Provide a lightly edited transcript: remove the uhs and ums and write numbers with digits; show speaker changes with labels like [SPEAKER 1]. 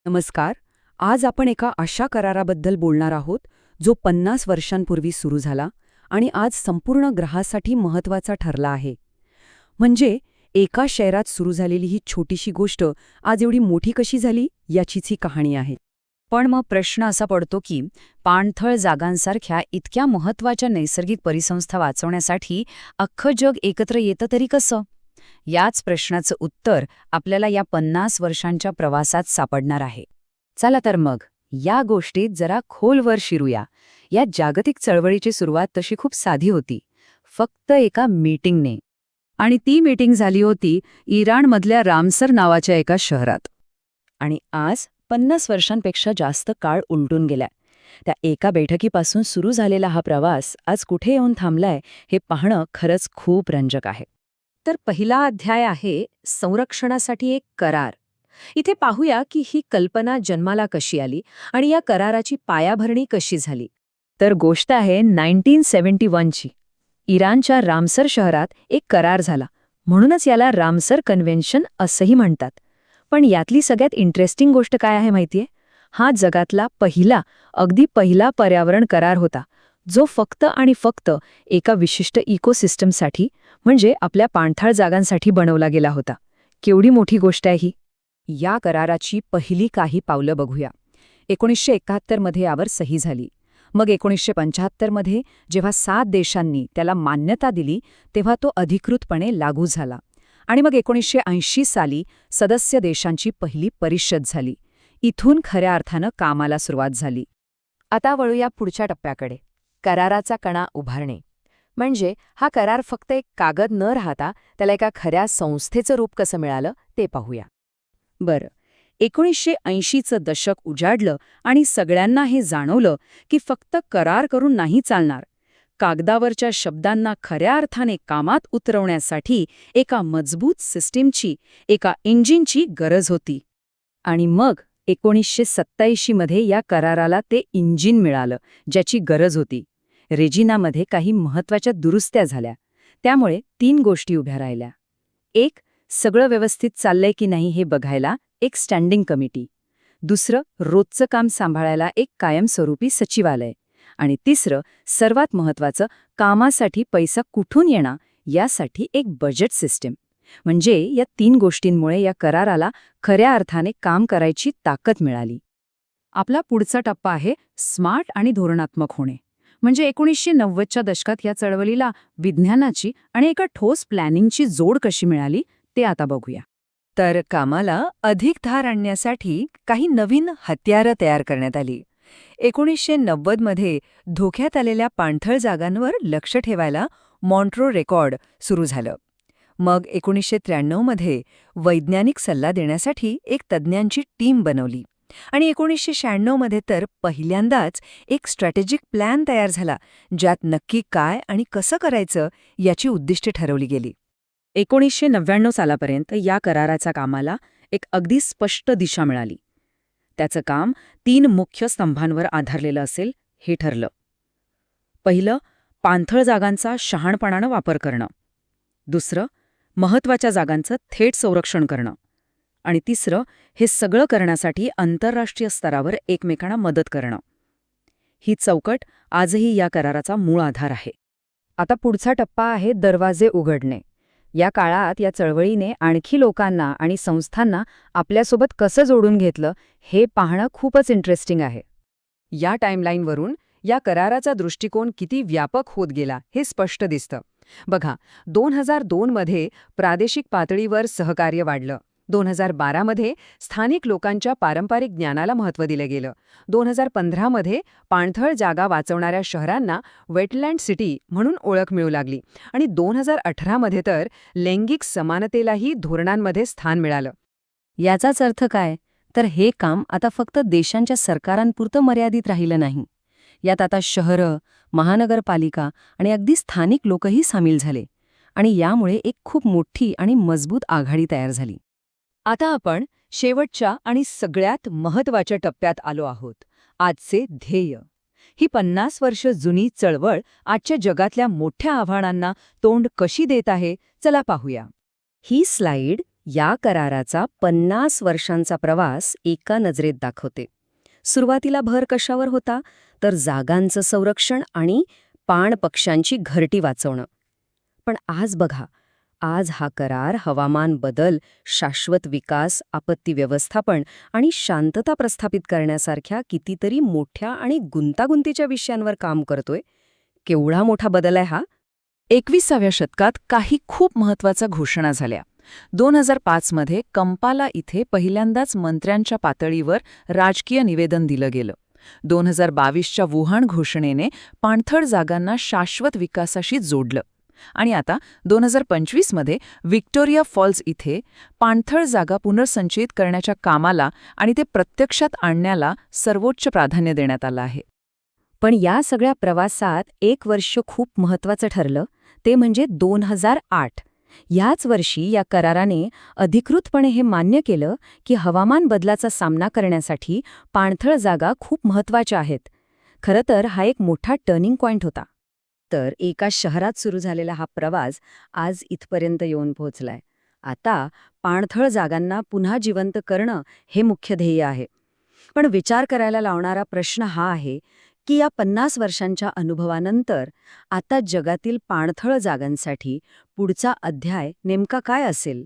[SPEAKER 1] नमस्कार. आज आपण एका अशा कराराबद्दल बोलणार आहोत जो 50 वर्षांपूर्वी सुरू झाला आणि आज संपूर्ण ग्रहासाठी महत्त्वाचा ठरला आहे. म्हणजे एका शहरात सुरू झालेली ही छोटीशी गोष्ट आज एवढी मोठी कशी झाली याचीच ही कहाणी आहे.
[SPEAKER 2] पण मग प्रश्न असा पडतो की पाणथळ जागांसारख्या इतक्या महत्त्वाच्या नैसर्गिक परिसंस्था वाचवण्यासाठी अख्खं जग एकत्र येतं तरी कसं? याच प्रश्नाचं उत्तर आपल्याला या 50 वर्षांच्या प्रवासात सापडणार आहे. चला तर मग या गोष्टीत जरा खोलवर शिरूया. या जागतिक चळवळीची सुरुवात तशी खूप साधी होती, फक्त एका मीटिंगने. आणि ती मीटिंग झाली होती इराणमधल्या रामसर नावाच्या एका शहरात. आणि आज 50 वर्षांपेक्षा जास्त काळ उलटून गेलाय. त्या एका बैठकीपासून सुरू झालेला हा प्रवास आज कुठे येऊन थांबलाय हे पाहणं खरंच खूप रंजक आहे. तर पहिला अध्याय आहे संरक्षणासाठी एक करार. इथे पाहूया की ही कल्पना जन्माला कशी आली आणि या कराराची पायाभरणी कशी झाली. तर गोष्ट आहे 1971ची. इराणच्या रामसर शहरात एक करार झाला, म्हणूनच याला रामसर कन्व्हेन्शन असंही म्हणतात. पण यातली सगळ्यात इंटरेस्टिंग गोष्ट काय आहे माहितीये? हा जगातला अगदी पहिला पर्यावरण करार होता, जो फक्त आणि फक्त एका विशिष्ट इकोसिस्टमसाठी, म्हणजे आपल्या पाणथळ जागांसाठी बनवला गेला होता. केवढी मोठी गोष्ट आहे ही. या कराराची पहिली काही पावलं बघूया. 1971 मध्ये यावर सही झाली. मग 1975 मध्ये जेव्हा 7 देशांनी त्याला मान्यता दिली तेव्हा तो अधिकृतपणे लागू झाला. आणि मग 1980 साली सदस्य देशांची पहिली परिषद झाली. इथून खऱ्या अर्थानं कामाला सुरुवात झाली. आता वळूया पुढच्या टप्प्याकडे, कराराचा कणा उभारणे. म्हणजे हा करार फक्त एक कागद न राहता त्याला एका खऱ्या संस्थेचं रूप कसं मिळालं ते पाहूया. बरं, 1980चं दशक उजाडलं आणि सगळ्यांना हे जाणवलं की फक्त करार करून नाही चालणार. कागदावरच्या शब्दांना खऱ्या अर्थाने कामात उतरवण्यासाठी एका मजबूत सिस्टीमची, एका इंजिनची गरज होती. आणि मग 1987 मध्ये या कराराला ते इंजिन मिळालं ज्याची गरज होती. रेजिनामध्ये काही महत्त्वाच्या दुरुस्त्या झाल्या. त्यामुळे 3 गोष्टी उभ्या राहिल्या. एक, सगळं व्यवस्थित चाललंय की नाही हे बघायला एक स्टँडिंग कमिटी. दुसरं, रोजचं काम सांभाळायला एक कायमस्वरूपी सचिवालय. आणि तिसरं, सर्वात महत्त्वाचं, कामासाठी पैसा कुठून येणार यासाठी एक बजेट सिस्टीम. म्हणजे या 3 गोष्टींमुळे या कराराला खऱ्या अर्थाने काम करायची ताकद मिळाली. आपला पुढचा टप्पा आहे स्मार्ट आणि धोरणात्मक होणे. म्हणजे 1990च्या दशकात या चळवळीला विज्ञानाची आणि एका ठोस प्लॅनिंगची जोड कशी मिळाली ते आता बघूया. तर कामाला अधिक धार आणण्यासाठी काही नवीन हत्यारं तयार करण्यात आली. 1990 मध्ये धोक्यात आलेल्या पाणथळ जागांवर लक्ष ठेवायला मॉन्ट्रो रेकॉर्ड सुरू झालं. मग 1993 मध्ये वैज्ञानिक सल्ला देण्यासाठी एक तज्ज्ञांची टीम बनवली. आणि 1996 मध्ये तर पहिल्यांदाच एक स्ट्रॅटेजिक प्लॅन तयार झाला, ज्यात नक्की काय आणि कसं करायचं याची उद्दिष्टे ठरवली गेली. 1999 सालापर्यंत या कराराच्या कामाला एक अगदी स्पष्ट दिशा मिळाली. त्याचं काम 3 मुख्य स्तंभांवर आधारलेलं असेल हे ठरलं. पहिलं, पाणथळ जागांचा शहाणपणानं वापर करणं. दुसरं, महत्त्वाच्या जागांचं थेट संरक्षण करणं. आणि तिसरं, हे सगळं करण्यासाठी आंतरराष्ट्रीय स्तरावर एकमेकांना मदत करणं. ही चौकट आजही या कराराचा मूळ आधार आहे. आता पुढचा टप्पा आहे दरवाजे उघडणे. या काळात या चळवळीने आणखी लोकांना आणि संस्थांना आपल्यासोबत कसं जोडून घेतलं हे पाहणं खूपच इंटरेस्टिंग आहे. या टाईमलाईनवरून या कराराचा दृष्टिकोन किती व्यापक होत गेला हे स्पष्ट दिसतं. बघा, 2002 मध्ये प्रादेशिक पातळीवर सहकार्य वाढलं. 2012 मध्ये स्थानिक लोकांच्या पारंपरिक ज्ञानाला महत्त्व दिलं गेलं. 2015 मध्ये पाणथळ जागा वाचवणाऱ्या शहरांना वेटलँड सिटी म्हणून ओळख मिळू लागली. आणि 2018 मध्ये तर लैंगिक समानतेलाही धोरणांमध्ये स्थान मिळालं. याचाच अर्थ काय? तर हे काम आता फक्त देशांच्या सरकारांपुरतं मर्यादित राहिलं नाही. यात आता शहरं, महानगरपालिका आणि अगदी स्थानिक लोकही सामील झाले. आणि यामुळे एक खूप मोठी आणि मजबूत आघाडी तयार झाली. आता आपण शेवटच्या आणि सगळ्यात महत्त्वाच्या टप्प्यात आलो आहोत, आजचे ध्येय. ही 50 वर्ष जुनी चळवळ आजच्या जगातल्या मोठ्या आव्हानांना तोंड कशी देत आहे, चला पाहूया. ही स्लाईड
[SPEAKER 1] या कराराचा 50 वर्षांचा प्रवास एका नजरेत दाखवते. सुरुवातीला भर कशावर होता? तर जागांचं संरक्षण आणि पाणपक्ष्यांची घरटी वाचवणं. पण आज बघा, आज हा करार हवामान बदल, शाश्वत विकास, आपत्ती व्यवस्थापन आणि शांतता प्रस्थापित करण्यासारख्या कितीतरी मोठ्या आणि गुंतागुंतीच्या विषयांवर काम करतोय. केवढा मोठा बदल आहे हा!
[SPEAKER 3] 21व्या शतकात काही खूप महत्वाच्या घोषणा झाल्या. 2005 मध्ये कंपाला इथे पहिल्यांदाच मंत्र्यांच्या पातळीवर राजकीय निवेदन दिलं गेलं. 2022च्या वुहान घोषणेने पाणथळ जागांना शाश्वत विकासाशी जोडलं. आणि आता 2025 मध्ये व्हिक्टोरिया फॉल्स इथे पाणथळ जागा पुनर्संचयित करण्याच्या कामाला आणि ते प्रत्यक्षात आणण्याला सर्वोच्च प्राधान्य देण्यात आलं आहे.
[SPEAKER 1] पण या सगळ्या प्रवासात एक वर्ष खूप महत्वाचं ठरलं, ते म्हणजे 2008. याच वर्षी या कराराने अधिकृतपणे हे मान्य केलं की हवामान बदलाचा सामना करण्यासाठी पाणथळ जागा खूप महत्वाच्या आहेत. खरं तर हा एक मोठा टर्निंग पॉइंट होता. तर एका शहरात सुरू झालेला हा प्रवास आज इथपर्यंत येऊन पोहोचलाय. आता पाणथळ जागांना पुन्हा जिवंत करणं हे मुख्य ध्येय आहे. पण विचार करायला लावणारा प्रश्न हा आहे की या 50 वर्षांच्या अनुभवानंतर आता जगातील पाणथळ जागांसाठी पुढचा अध्याय नेमका काय असेल?